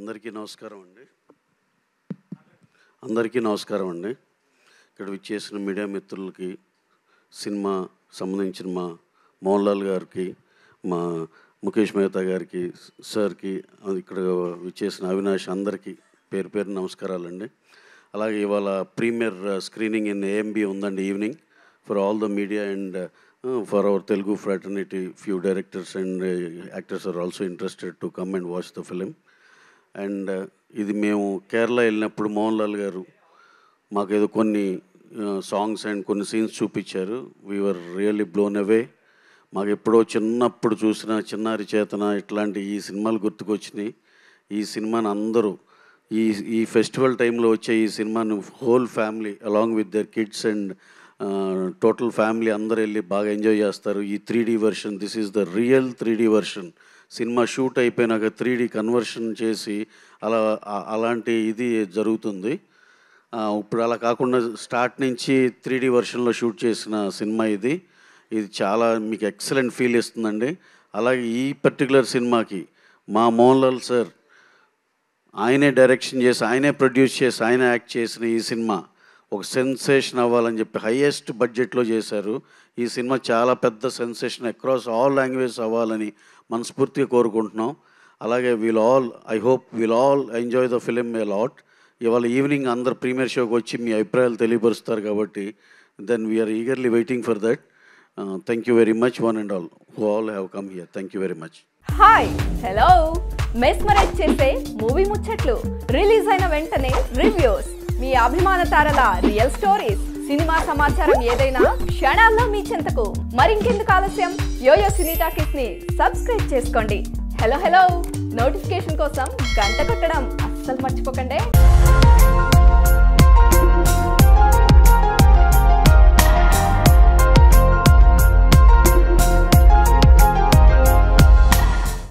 అందరికీ నమస్కారం అండి. ఇక్కడ విచ్చేసిన మీడియా మిత్రులకి, సినిమా సంబంధించిన మా మోహన్ లాల్ గారికి, మా ముఖేష్ మెహతా గారికి, సార్కి, ఇక్కడ విచ్చేసిన అవినాష్, అందరికీ పేరు పేరు నమస్కారాలండి. అలాగే ఇవాళ ప్రీమియర్ స్క్రీనింగ్ ఇన్ ఏఎంబి ఉందండి evening for all the media and for our Telugu fraternity. Few directors and actors are also interested to come and watch the film. And ఇది మేము కేరళ వెళ్ళినప్పుడు మోహన్ లాల్ గారు మాకు ఏదో కొన్ని సాంగ్స్ అండ్ కొన్ని సీన్స్ చూపించారు. We were really blown away. మాకు ఎప్పుడో చిన్నప్పుడు చూసిన చిన్నారి చేతన ఇట్లాంటి ఈ సినిమాలు గుర్తుకొచ్చినాయి. ఈ సినిమాని అందరూ ఈ ఫెస్టివల్ టైంలో వచ్చే ఈ సినిమాను whole family along with their kids and total family అందరూ వెళ్ళి బాగా ఎంజాయ్ చేస్తారు. ఈ 3D version, this is the real 3D version. Cinema shoot అయిపోయినాక 3D కన్వర్షన్ చేసి అలాంటి ఇది జరుగుతుంది. ఇప్పుడు అలా కాకుండా స్టార్ట్ నుంచి 3D వెర్షన్లో షూట్ చేసిన సినిమా ఇది చాలా మీకు ఎక్సలెంట్ ఫీల్ ఇస్తుందండి. అలాగే ఈ పర్టికులర్ సినిమాకి మా మోహన్ లాల్ సార్ ఆయనే డైరెక్షన్ చేసి, ఆయనే ప్రొడ్యూస్ చేసి, ఆయన యాక్ట్ చేసిన ఈ సినిమా ఒక సెన్సేషన్ అవ్వాలని చెప్పి హైయెస్ట్ బడ్జెట్లో చేశారు. ఈ సినిమా చాలా పెద్ద సెన్సేషన్ అక్రాస్ ఆల్ లాంగ్వేజ్ అవ్వాలని మనస్ఫూర్తిగా కోరుకుంటున్నాం. అలాగే I hope will all enjoy the film a lot. ఇవాళ ఈవినింగ్ అందరు ప్రీమియర్ షోకి వచ్చి మీ అభిప్రాయాలు తెలియపరుస్తారు కాబట్టి then we're eagerly waiting for that. Thank you very much one and all who all have come here. Thank you very much. Hi, hello. Mesmerize చేసే movie ముచ్చట్లు, రిలీజ్ అయిన వెంటనే రివ్యూస్, మీ అభిమాన తారల రియల్ స్టోరీస్, సినిమా సమాచారం ఏదైనా క్షణాల్లో మీ చెంతకు. మరింకెందుకు ఆలస్యం, యోయో సినీ టాకీస్ ని సబ్స్క్రైబ్ చేసుకోండి. హలో నోటిఫికేషన్ కోసం గంట కొట్టడం అస్సలు మర్చిపోకండి.